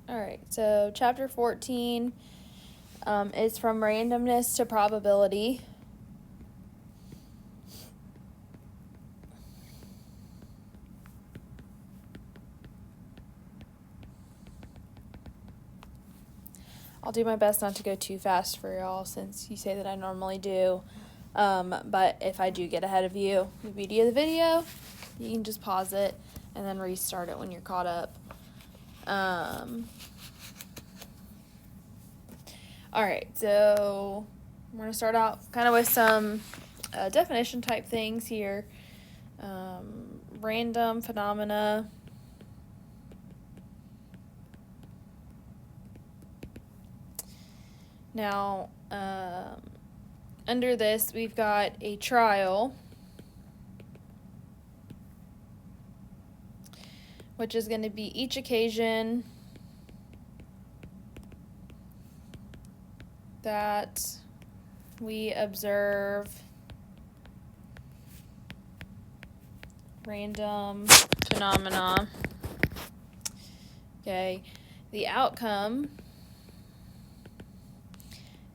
All right, so chapter 14 is from randomness to probability. I'll do my best not to go too fast for y'all since you say that I normally do. But if I do get ahead of you, the beauty of the video, you can just pause it and then restart it when you're caught up. All right, so we're going to start out kind of with some definition type things here. Random phenomena. Now, under this, we've got a trial, which is going to be each occasion that we observe random phenomena. Okay, the outcome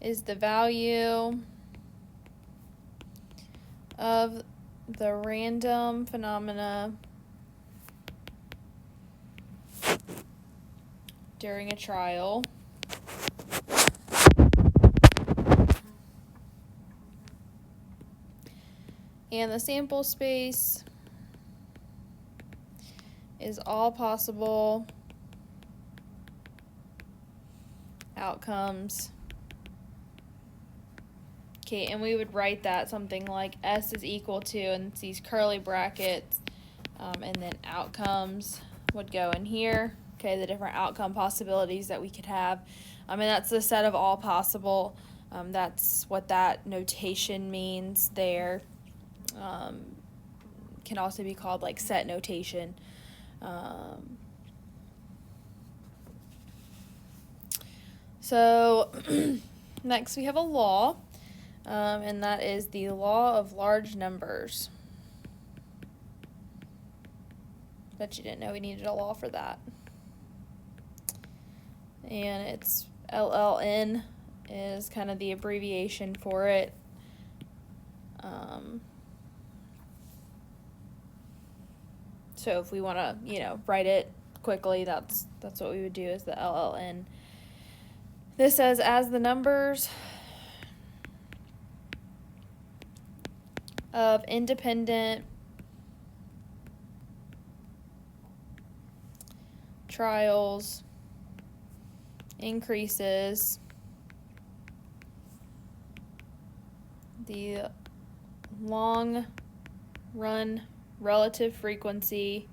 is the value of the random phenomena during a trial. And the sample space is all possible outcomes. Okay, and we would write that something like S is equal to, and it's these curly brackets, and then outcomes would go in here. Okay, the different outcome possibilities that we could have. And that's the set of all possible. That's what that notation means there. Can also be called like set notation. So next we have a law, and that is the law of large numbers. Bet you didn't know we needed a law for that. And it's LLN is kind of the abbreviation for it. So if we want to, write it quickly, that's what we would do is the LLN. This says as the numbers of independent trials increases, the long run relative frequency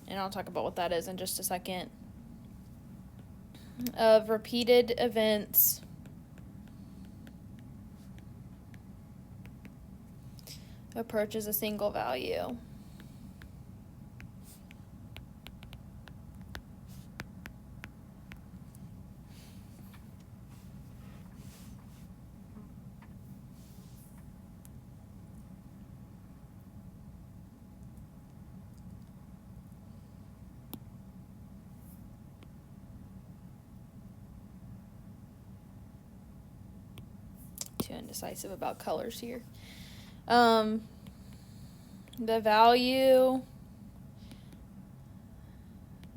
and I'll talk about what that is in just a second, of repeated events approaches a single value. Too indecisive about colors here. The value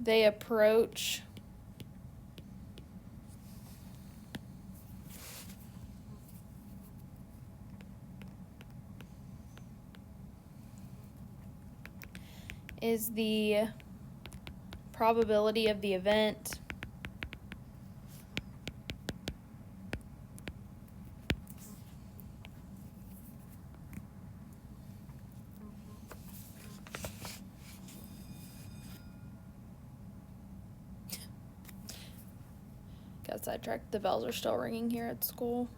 they approach is the probability of the event got sidetracked. The bells are still ringing here at school.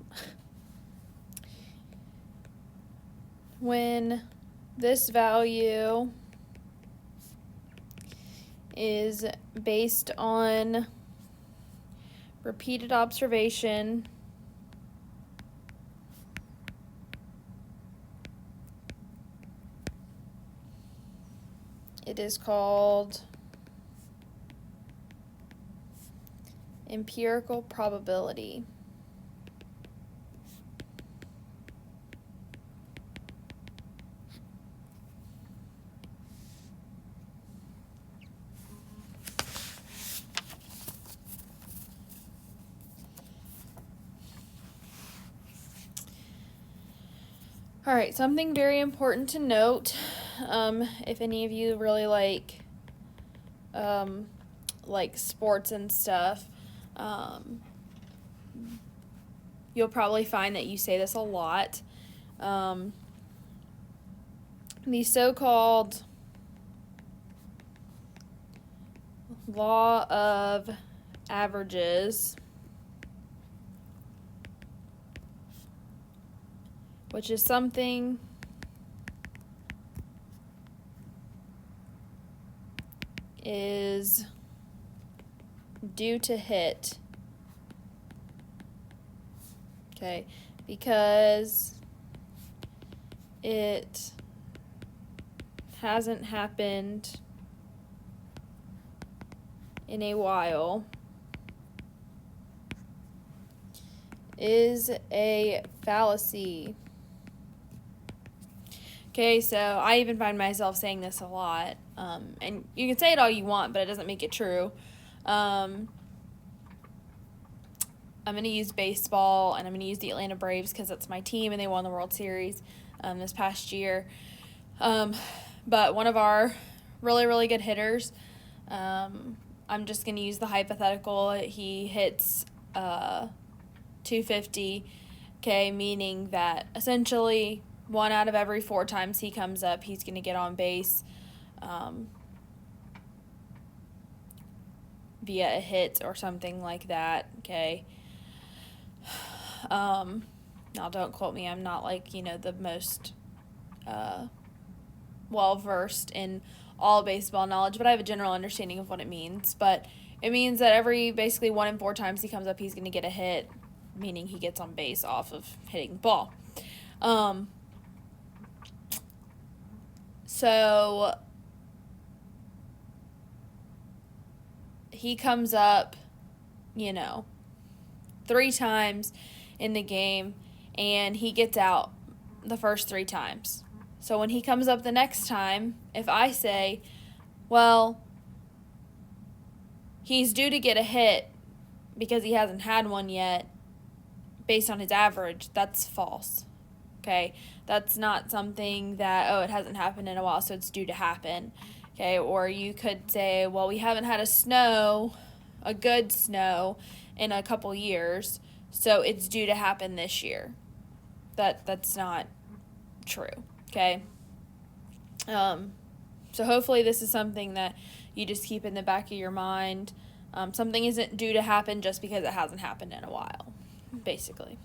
When this value is based on repeated observation It is called empirical probability. All right, something very important to note, if any of you really like sports and stuff, you'll probably find that you say this a lot. The so-called law of averages, which is something is due to hit, okay, because it hasn't happened in a while, is a fallacy. Okay, so I even find myself saying this a lot, and you can say it all you want, but it doesn't make it true. I'm going to use baseball, and I'm going to use the Atlanta Braves because that's my team, and they won the World Series this past year. But one of our really, really good hitters, I'm just going to use the hypothetical, he hits 250, okay, meaning that essentially 1 out of every 4 times he comes up, he's going to get on base via a hit or something like that, okay. Now, don't quote me. I'm not the most well-versed in all baseball knowledge, but I have a general understanding of what it means. But it means that basically 1 in 4 times he comes up, he's going to get a hit, meaning he gets on base off of hitting the ball. So he comes up, 3 times in the game, and he gets out the first 3 times. So when he comes up the next time, if I say, well, he's due to get a hit because he hasn't had one yet based on his average, that's false. Okay, that's not something that, it hasn't happened in a while, so it's due to happen. Okay, or you could say, well, we haven't had a good snow in a couple years, so it's due to happen this year. That's not true, okay? So hopefully this is something that you just keep in the back of your mind. Something isn't due to happen just because it hasn't happened in a while, basically.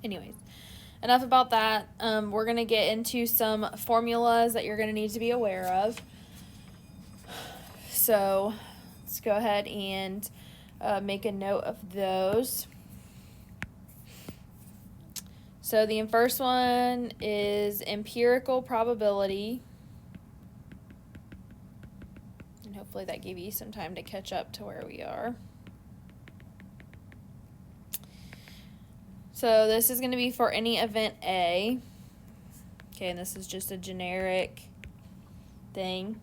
Anyways, enough about that. We're going to get into some formulas that you're going to need to be aware of. So let's go ahead and make a note of those. So the first one is empirical probability. And hopefully that gave you some time to catch up to where we are. So this is going to be for any event A. Okay, and this is just a generic thing.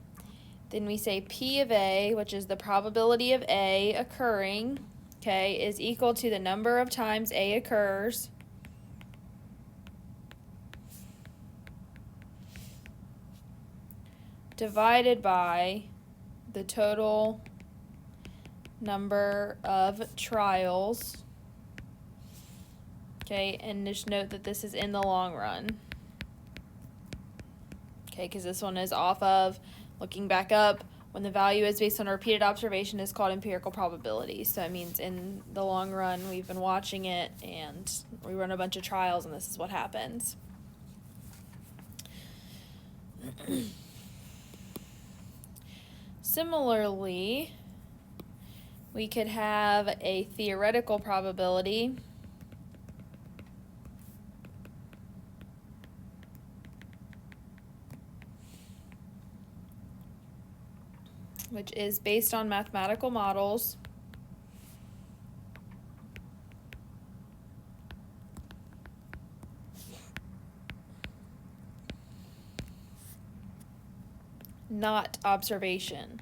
Then we say P of A, which is the probability of A occurring, okay, is equal to the number of times A occurs divided by the total number of trials. Okay, and just note that this is in the long run. Okay, because this one is off of, looking back up, when the value is based on a repeated observation is called empirical probability. So it means in the long run, we've been watching it, and we run a bunch of trials, and this is what happens. Similarly, we could have a theoretical probability. which is based on mathematical models, not observation.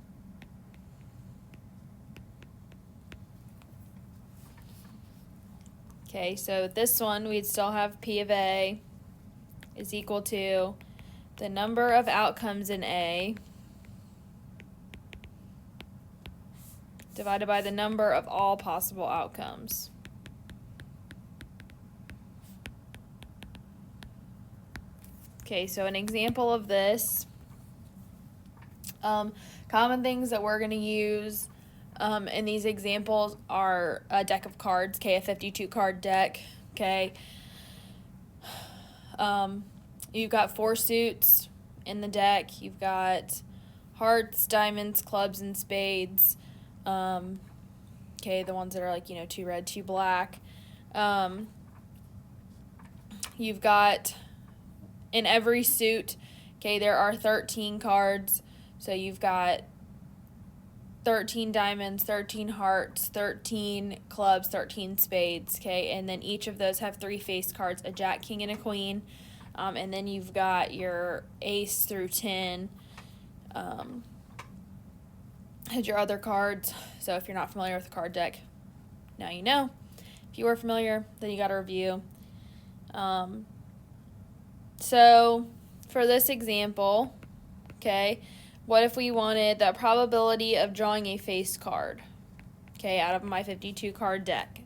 Okay, so this one, we'd still have P of A is equal to the number of outcomes in A divided by the number of all possible outcomes. Okay, so an example of this, common things that we're going to use in these examples are a deck of cards, okay, a 52 card deck, okay. You've got 4 suits in the deck. You've got hearts, diamonds, clubs, and spades. Okay, the ones that are like, 2 red, 2 black. You've got in every suit, okay, there are 13 cards. So you've got 13 diamonds, 13 hearts, 13 clubs, 13 spades, okay? And then each of those have 3 face cards, a jack, king, and a queen. And then you've got your ace through 10 as your other cards. So if you're not familiar with the card deck, now you know. If you are familiar, then you got to review. So for this example, okay, what if we wanted the probability of drawing a face card, okay, out of my 52 card deck?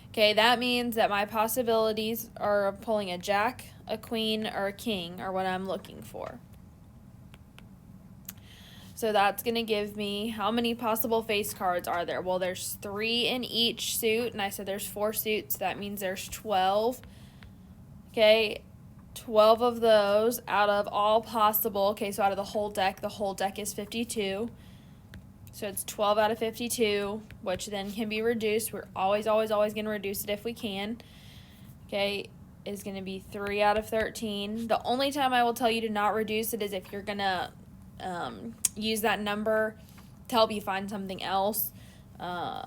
Okay, that means that my possibilities are of pulling a jack, a queen, or a king are what I'm looking for. So that's going to give me how many possible face cards are there? Well, there's 3 in each suit, and I said there's 4 suits. That means there's 12. Okay, 12 of those out of all possible. Okay, so out of the whole deck is 52. So it's 12 out of 52, which then can be reduced. We're always going to reduce it if we can. Okay, is going to be 3 out of 13. The only time I will tell you to not reduce it is if you're going to use that number to help you find something else. I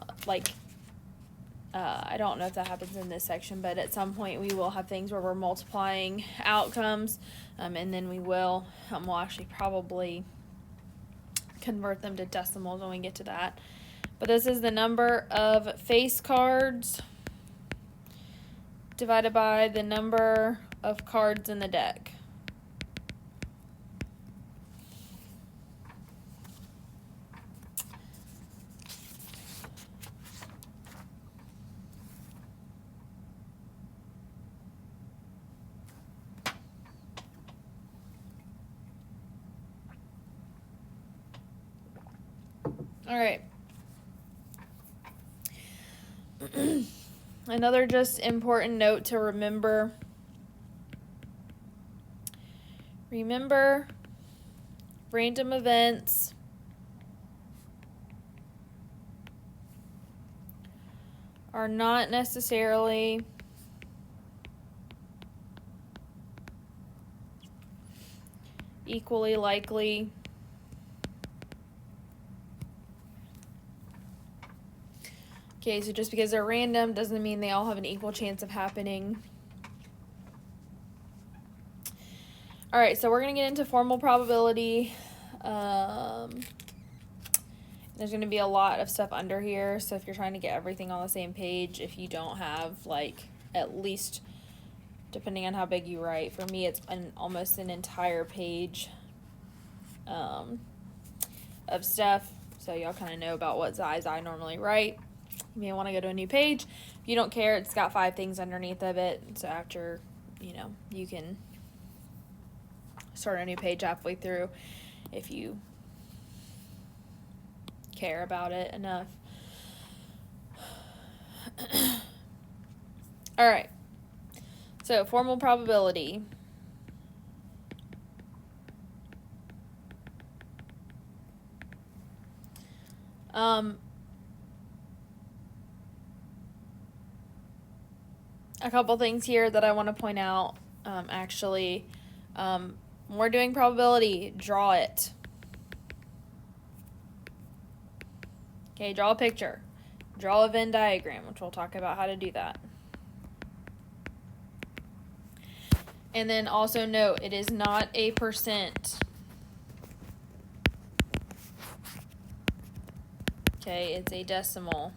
don't know if that happens in this section, but at some point we will have things where we're multiplying outcomes, and then we'll actually probably convert them to decimals when we get to that. But this is the number of face cards divided by the number of cards in the deck. All right. Another just important note to remember. Remember, random events are not necessarily equally likely Okay, so just because they're random doesn't mean they all have an equal chance of happening. All right, so we're going to get into formal probability. There's going to be a lot of stuff under here, so if you're trying to get everything on the same page, if you don't have, like, at least, depending on how big you write, for me it's almost an entire page of stuff, so y'all kind of know about what size I normally write. You may want to go to a new page. If you don't care, it's got 5 things underneath of it, so after, you can start a new page halfway through if you care about it enough. All right, so formal probability. A couple things here that I want to point out. When we're doing probability, draw it. Okay, draw a picture. Draw a Venn diagram, which we'll talk about how to do that. And then also note, it is not a percent. Okay, it's a decimal.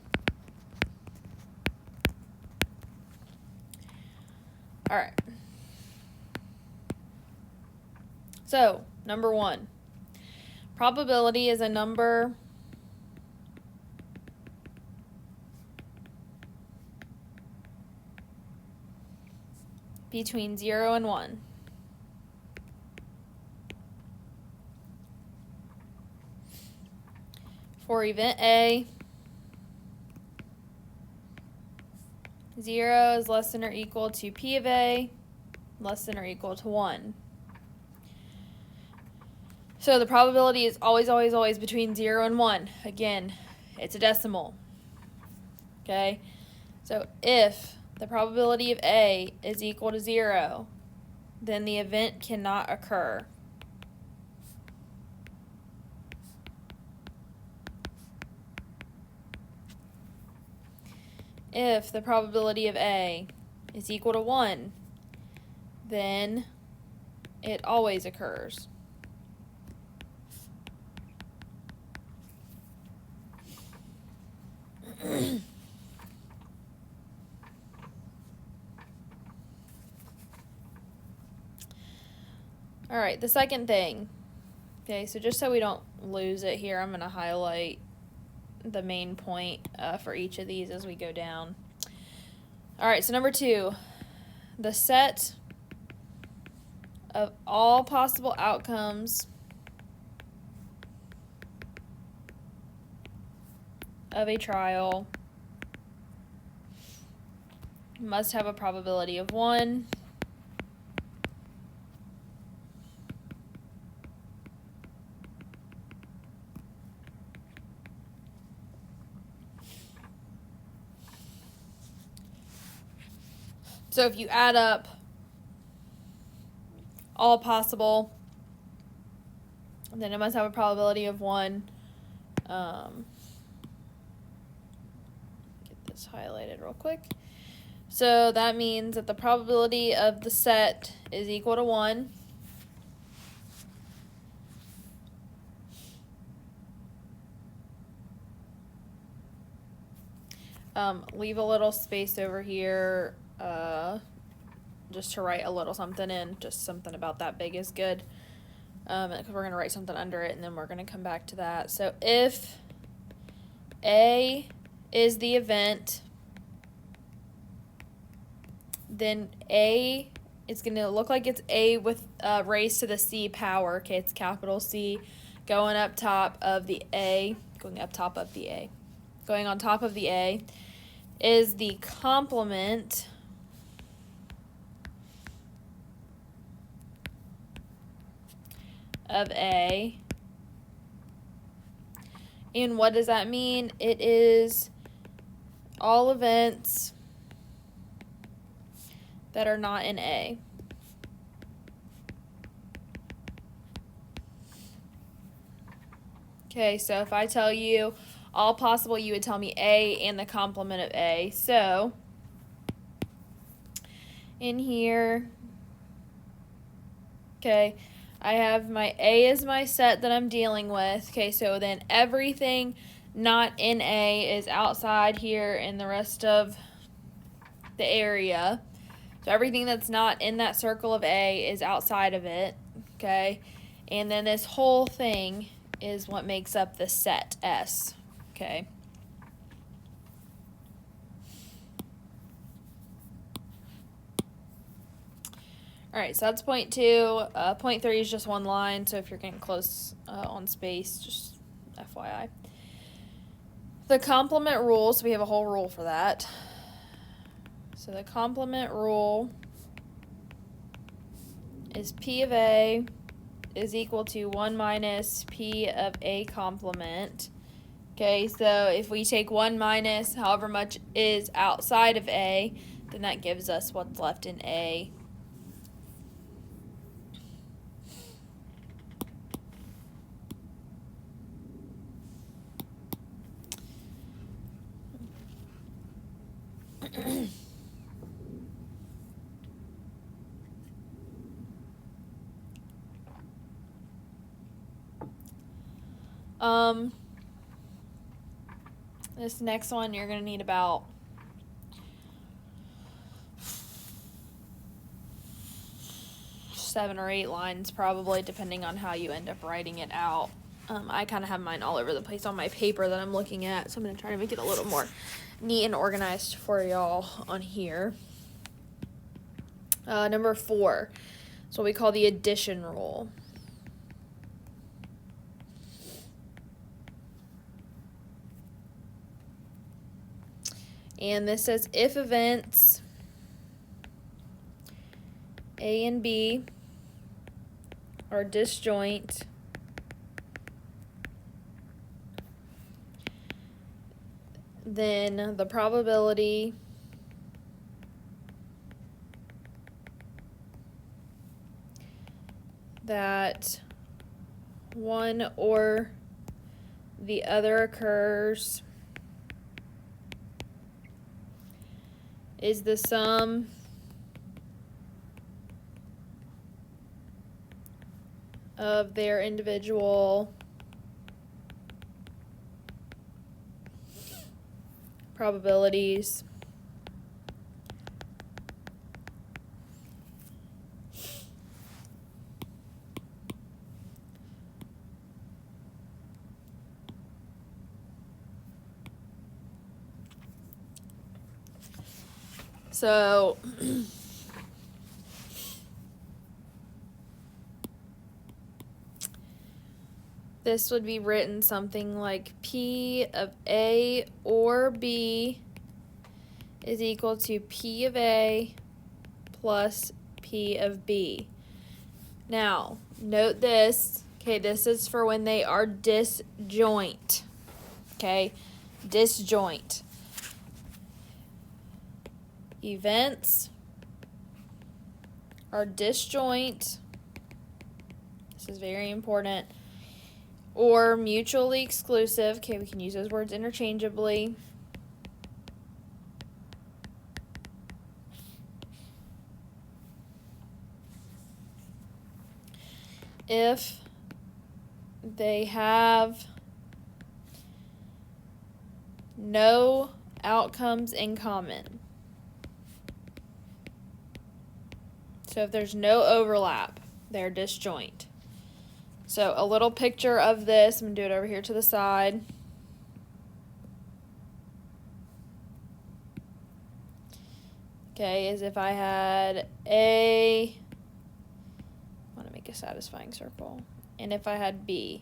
All right. So, number 1. Probability is a number between 0 and 1. For event A, 0 is less than or equal to P of A, less than or equal to 1. So the probability is always, always, always between 0 and 1. Again, it's a decimal. Okay? So if the probability of A is equal to 0, then the event cannot occur. If the probability of A is equal to 1, then it always occurs. All right, the second thing. Okay, so just so we don't lose it here, I'm going to highlight the main point for each of these as we go down. All right, so number 2, the set of all possible outcomes of a trial must have a probability of 1. So if you add up all possible, then it must have a probability of 1. Get this highlighted real quick. So that means that the probability of the set is equal to 1. Leave a little space over here just to write a little something in. Just something about that big is good. Because we're going to write something under it, and then we're going to come back to that. So if A is the event, then A is going to look like it's A with raised to the C power. Okay, it's capital C going up top of the A, going on top of the A is the complement of A. And what does that mean? It is all events that are not in A. Okay, so if I tell you all possible, you would tell me A and the complement of A. So in here, okay, I have my A is my set that I'm dealing with. Okay, so then everything not in A is outside here in the rest of the area. So everything that's not in that circle of A is outside of it. Okay, and then this whole thing is what makes up the set S. Okay. All right, so that's point 2. Point 3 is just one line, so if you're getting close on space, just FYI. The complement rule, so we have a whole rule for that. So the complement rule is P of A is equal to 1 minus P of A complement. Okay, so if we take 1 minus however much is outside of A, then that gives us what's left in A. This next one, you're going to need about 7 or 8 lines probably, depending on how you end up writing it out. I kind of have mine all over the place on my paper that I'm looking at, so I'm going to try to make it a little more neat and organized for y'all on here. Number 4 is what we call the addition rule. And this says if events A and B are disjoint, then the probability that one or the other occurs is the sum of their individual probabilities So this would be written something like P of A or B is equal to P of A plus P of B. Now, note this. Okay, this is for when they are disjoint. Okay, disjoint. Events are disjoint. This is very important. Or mutually exclusive. Okay, we can use those words interchangeably. If they have no outcomes in common. So if there's no overlap, they're disjoint. So a little picture of this, I'm going to do it over here to the side. Okay, is if I had A, I want to make a satisfying circle, and if I had B.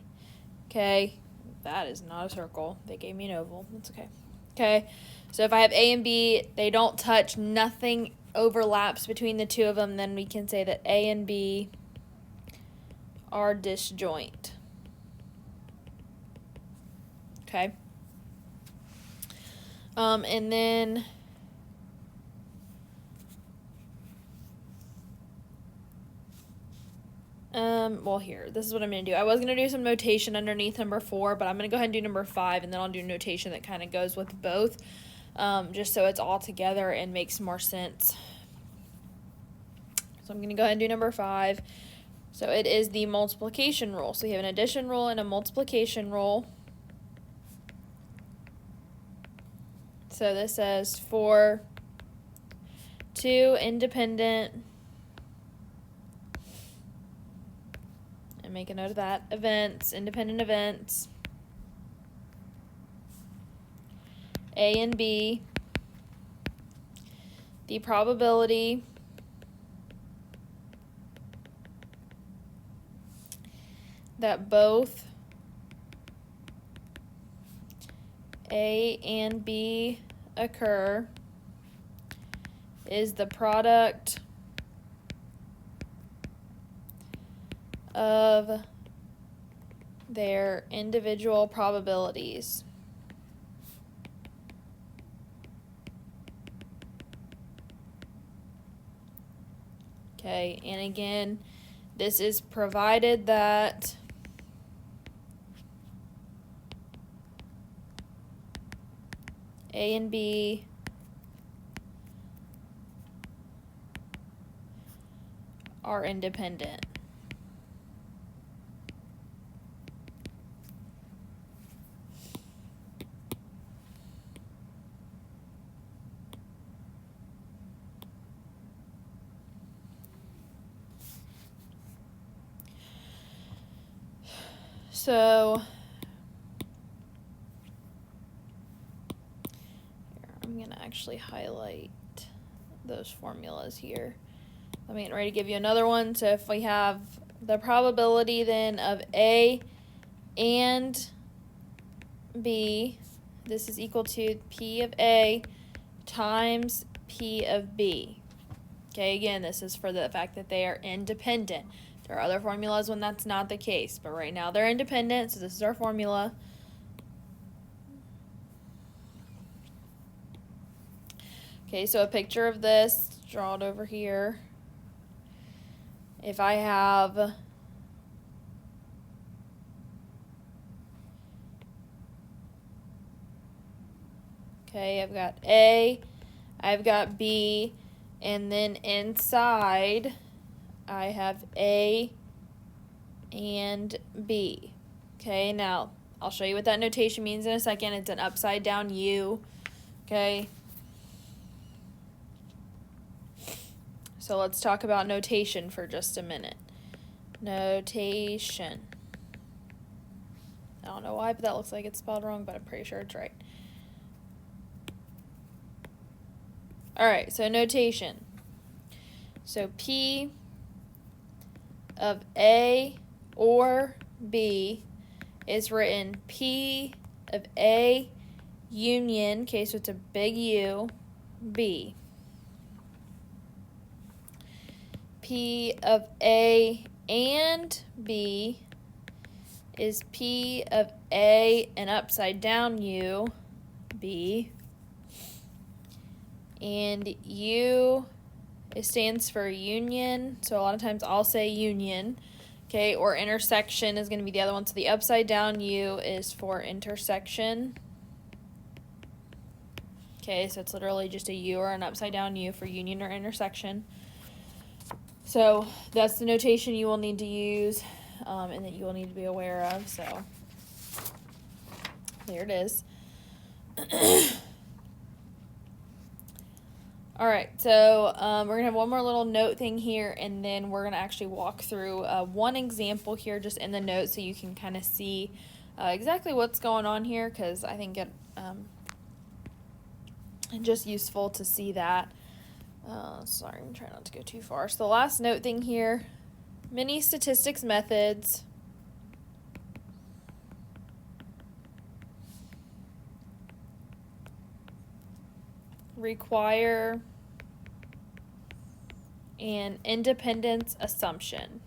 Okay, that is not a circle. They gave me an oval. That's okay. Okay, so if I have A and B, they don't touch, nothing overlaps between the two of them, then we can say that A and B are disjoint. Okay. And then well, here, this is what I'm going to do. I was going to do some notation underneath number 4, but I'm going to go ahead and do number 5, and then I'll do notation that kind of goes with both, just so it's all together and makes more sense. So I'm going to go ahead and do number 5. So it is the multiplication rule. So you have an addition rule and a multiplication rule. So this says for 2 independent, and make a note of that, events, independent events, A and B, the probability that both A and B occur is the product of their individual probabilities. Okay, and again, this is provided that A and B are independent. So here, I'm going to actually highlight those formulas here. I'm getting ready to give you another one. So if we have the probability then of A and B, this is equal to P of A times P of B. Okay, again, this is for the fact that they are independent. There are other formulas when that's not the case, but right now they're independent, so this is our formula. Okay, so a picture of this, draw it over here. If I have okay, I've got A, I've got B, and then inside I have A and B. Okay, now I'll show you what that notation means in a second. It's an upside down U. Okay. So let's talk about notation for just a minute. Notation. I don't know why, but that looks like it's spelled wrong, but I'm pretty sure it's right. Alright, so notation. So P of A or B is written P of A union, okay, so it's a big U, B. P of A and B is P of A and upside down U, B. And U, it stands for union, so a lot of times I'll say union, okay, or intersection is going to be the other one. So the upside down U is for intersection. Okay, so it's literally just a U or an upside down U for union or intersection. So that's the notation you will need to use and that you will need to be aware of. So there it is. All right, so we're going to have one more little note thing here, and then we're going to actually walk through one example here just in the notes so you can kind of see exactly what's going on here, because I think it just useful to see that. Sorry, I'm trying not to go too far. So the last note thing here, many statistics methods require an independence assumption.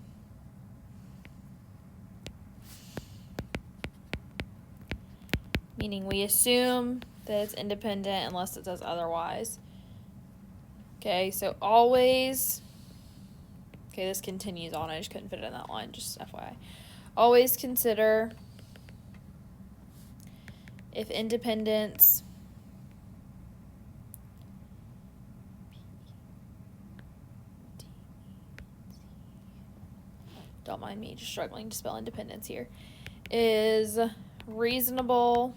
Meaning we assume that it's independent unless it says otherwise. Okay, so always, okay, this continues on. I just couldn't fit it in that line, just FYI. Always consider if independence don't mind me just struggling to spell independence here, is reasonable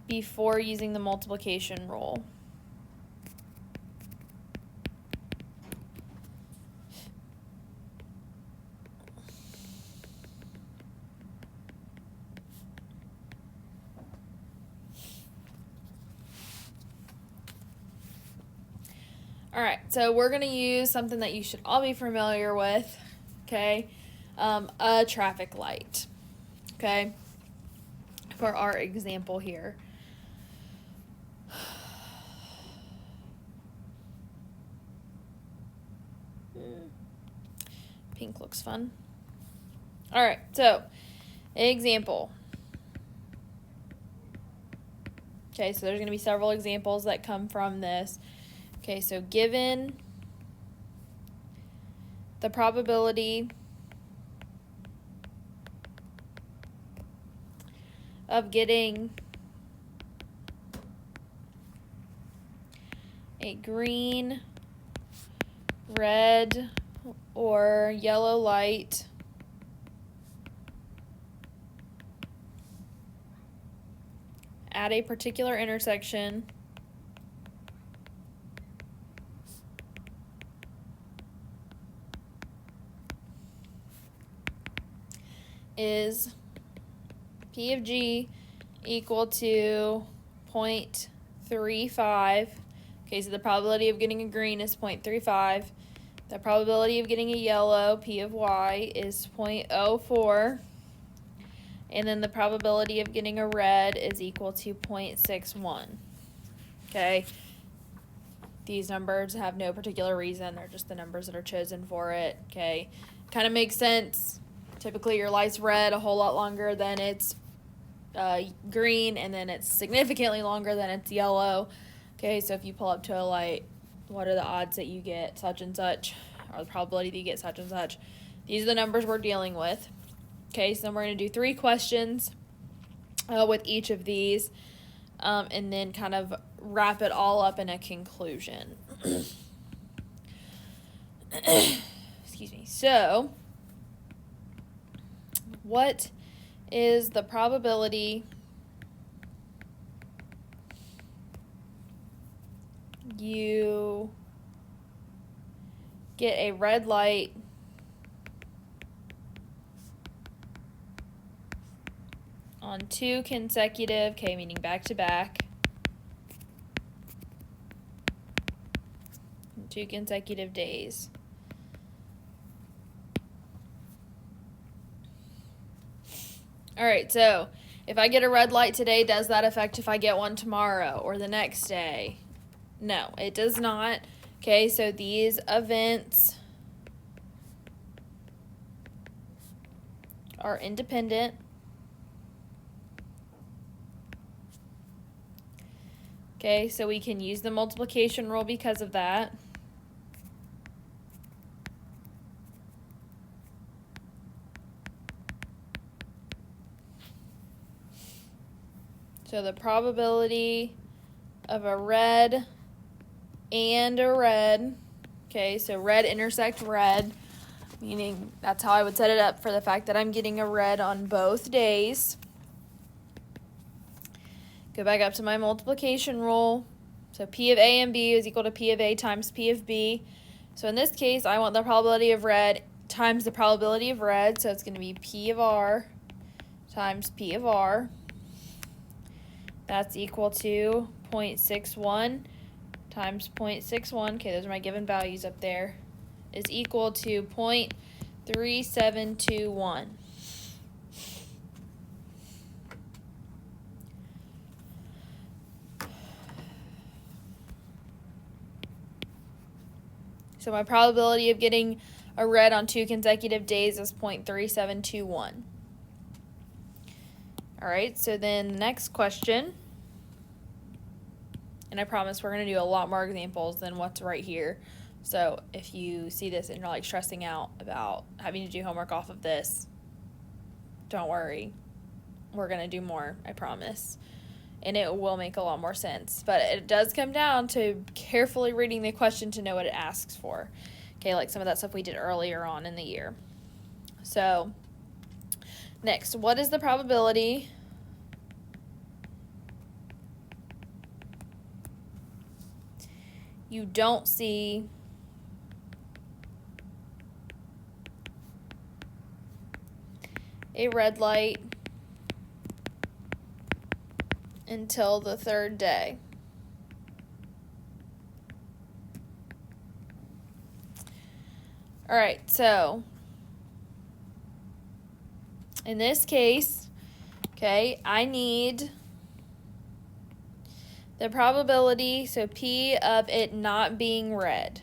before using the multiplication rule. All right, so we're going to use something that you should all be familiar with, okay, a traffic light, okay, for our example here. Pink looks fun. All right, so example. Okay, so there's going to be several examples that come from this. Okay, so given the probability of getting a green, red, or yellow light at a particular intersection is P of G equal to 0.35. Okay, so the probability of getting a green is 0.35. The probability of getting a yellow, P of Y, is 0.04. And then the probability of getting a red is equal to 0.61. Okay? These numbers have no particular reason. They're just the numbers that are chosen for it. Okay? Kind of makes sense. Typically, your light's red a whole lot longer than it's green, and then it's significantly longer than it's yellow. Okay, so if you pull up to a light, what are the odds that you get such and such, or the probability that you get such and such? These are the numbers we're dealing with. Okay, so then we're going to do 3 questions with each of these, and then kind of wrap it all up in a conclusion. Excuse me. So, what is the probability you get a red light on 2 consecutive, okay, meaning back to back, 2 consecutive days? All right, so if I get a red light today, does that affect if I get one tomorrow or the next day? No, it does not. Okay, so these events are independent. Okay, so we can use the multiplication rule because of that. So the probability of a red and a red, okay, so red intersect red, meaning that's how I would set it up for the fact that I'm getting a red on both days. Go back up to my multiplication rule. So P of A and B is equal to P of A times P of B. So in this case, I want the probability of red times the probability of red, so it's going to be P of R times P of R. That's equal to 0.61 times 0.61, okay, those are my given values up there, is equal to 0.3721. So my probability of getting a red on 2 consecutive days is 0.3721. All right, so then the next question, and I promise we're going to do a lot more examples than what's right here. So if you see this and you're like stressing out about having to do homework off of this, don't worry. We're going to do more, I promise. And it will make a lot more sense. But it does come down to carefully reading the question to know what it asks for. Okay, like some of that stuff we did earlier on in the year. So, next, what is the probability you don't see a red light until the 3rd day? All right, so in this case, okay, I need the probability, so P of it not being red.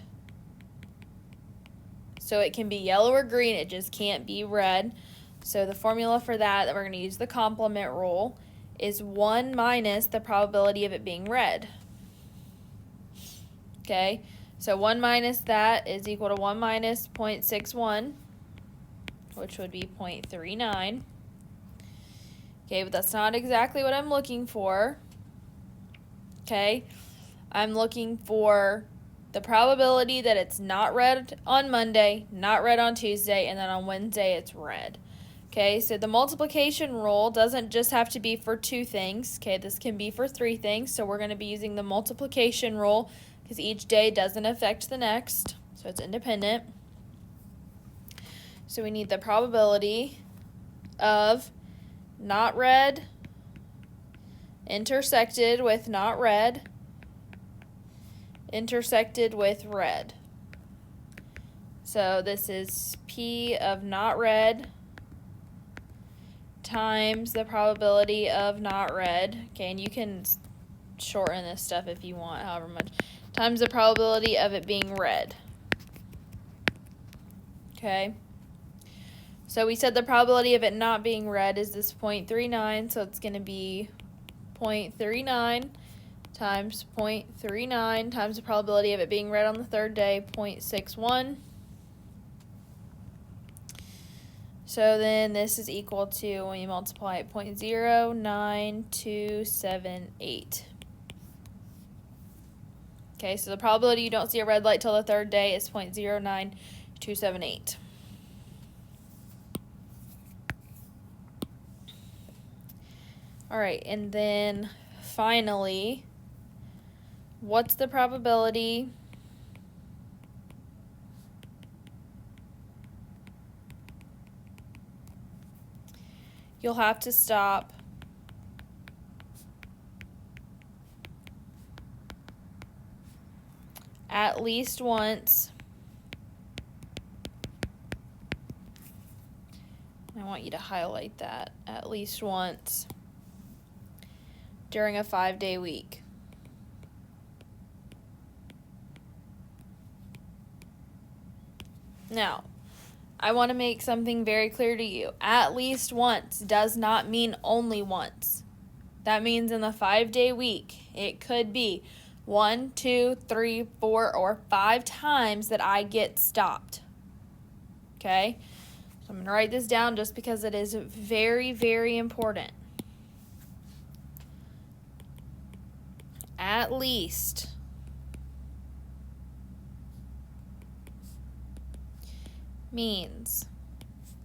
So it can be yellow or green, it just can't be red. So the formula for that we're going to use the complement rule, is 1 minus the probability of it being red. Okay, so 1 minus that is equal to 1 minus 0.61, which would be 0.39. Okay, but that's not exactly what I'm looking for. Okay, I'm looking for the probability that it's not red on Monday, not red on Tuesday, and then on Wednesday it's red. Okay, so the multiplication rule doesn't just have to be for 2 things. Okay, this can be for 3 things. So we're going to be using the multiplication rule because each day doesn't affect the next. So it's independent. So we need the probability of not red intersected with not red intersected with red. So this is P of not red times the probability of not red. Okay, and you can shorten this stuff if you want, however much, times the probability of it being red. Okay. So we said the probability of it not being red is this 0.39, so it's going to be 0.39 times 0.39 times the probability of it being red on the third day, 0.61. So then this is equal to, when you multiply it, 0.09278. Okay, so the probability you don't see a red light till the third day is 0.09278. All right, and then finally, what's the probability you'll have to stop at least once? I want you to highlight that, at least once during a 5-day week. Now, I want to make something very clear to you. At least once does not mean only once. That means in the 5-day week, it could be 1, 2, 3, 4, or 5 times that I get stopped. Okay? So I'm going to write this down just because it is very, very important. At least means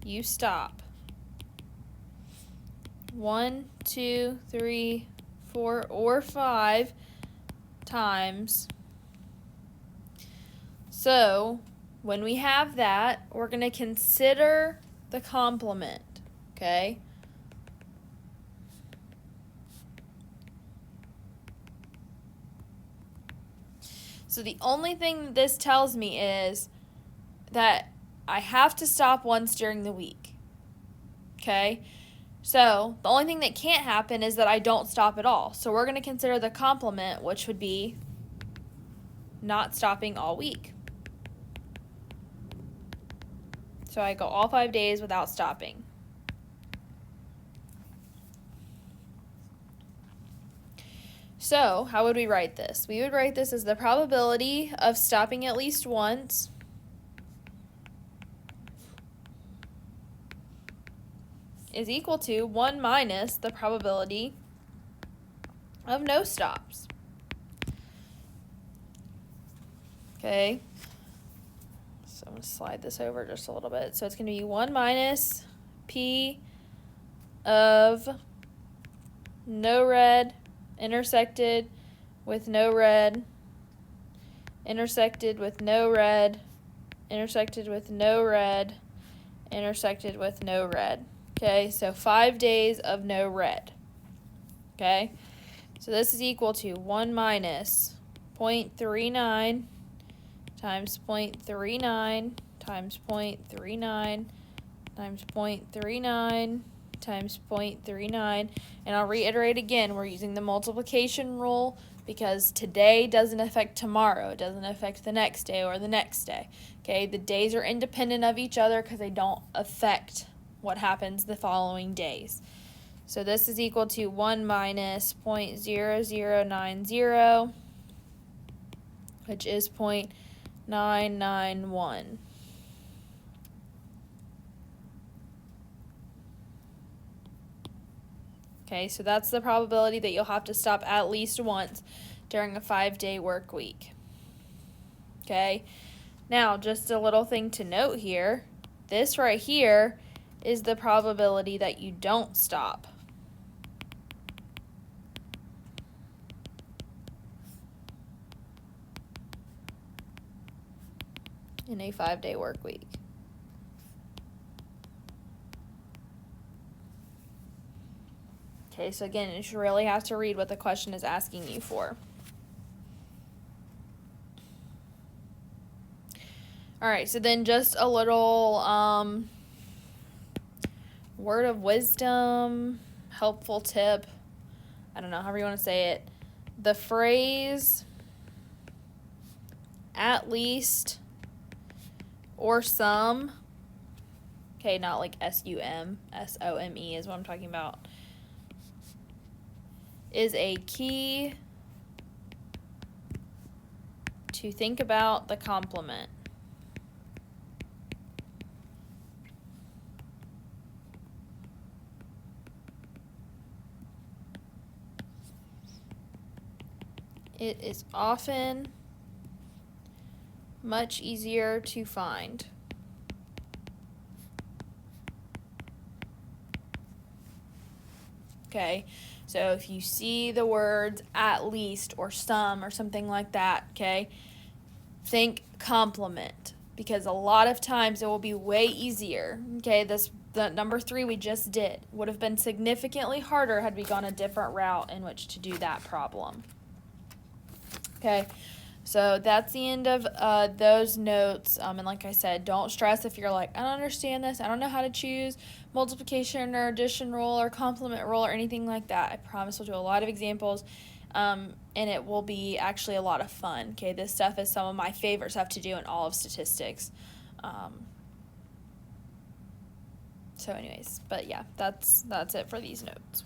you stop 1, 2, 3, 4, or 5 times. So when we have that, we're going to consider the complement, okay? So the only thing that this tells me is that I have to stop once during the week, okay? So the only thing that can't happen is that I don't stop at all. So we're going to consider the complement, which would be not stopping all week. So I go all 5 days without stopping. So how would we write this? We would write this as the probability of stopping at least once is equal to 1 minus the probability of no stops. Okay. So I'm going to slide this over just a little bit. So it's going to be 1 minus P of no red intersected with no red, intersected with no red, intersected with no red, intersected with no red. Okay, so 5 days of no red. Okay, so this is equal to 1 minus 0.39 times 0.39 times 0.39 times 0.39 times 0.39. And I'll reiterate again, we're using the multiplication rule because today doesn't affect tomorrow. It doesn't affect the next day or the next day. Okay, the days are independent of each other because they don't affect what happens the following days. So this is equal to 1 minus 0.0090, which is 0.991. Okay, so that's the probability that you'll have to stop at least once during a 5-day work week. Okay, now just a little thing to note here. This right here is the probability that you don't stop. In a 5-day work week. Okay, so again, you should really have to read what the question is asking you for. All right, so then just a little word of wisdom, helpful tip, I don't know, however you want to say it. The phrase at least or some, okay, not like S-U-M, S-O-M-E is what I'm talking about, is a key to think about the complement. It is often much easier to find. Okay, so if you see the words at least or some or something like that, okay, think complement, because a lot of times it will be way easier. Okay, the number 3 we just did would have been significantly harder had we gone a different route in which to do that problem. Okay, so that's the end of those notes. And like I said, don't stress if you're like, I don't understand this. I don't know how to choose multiplication or addition rule or complement rule or anything like that. I promise we'll do a lot of examples, and it will be actually a lot of fun. Okay, this stuff is some of my favorite stuff to do in all of statistics. So anyways, but yeah, that's it for these notes.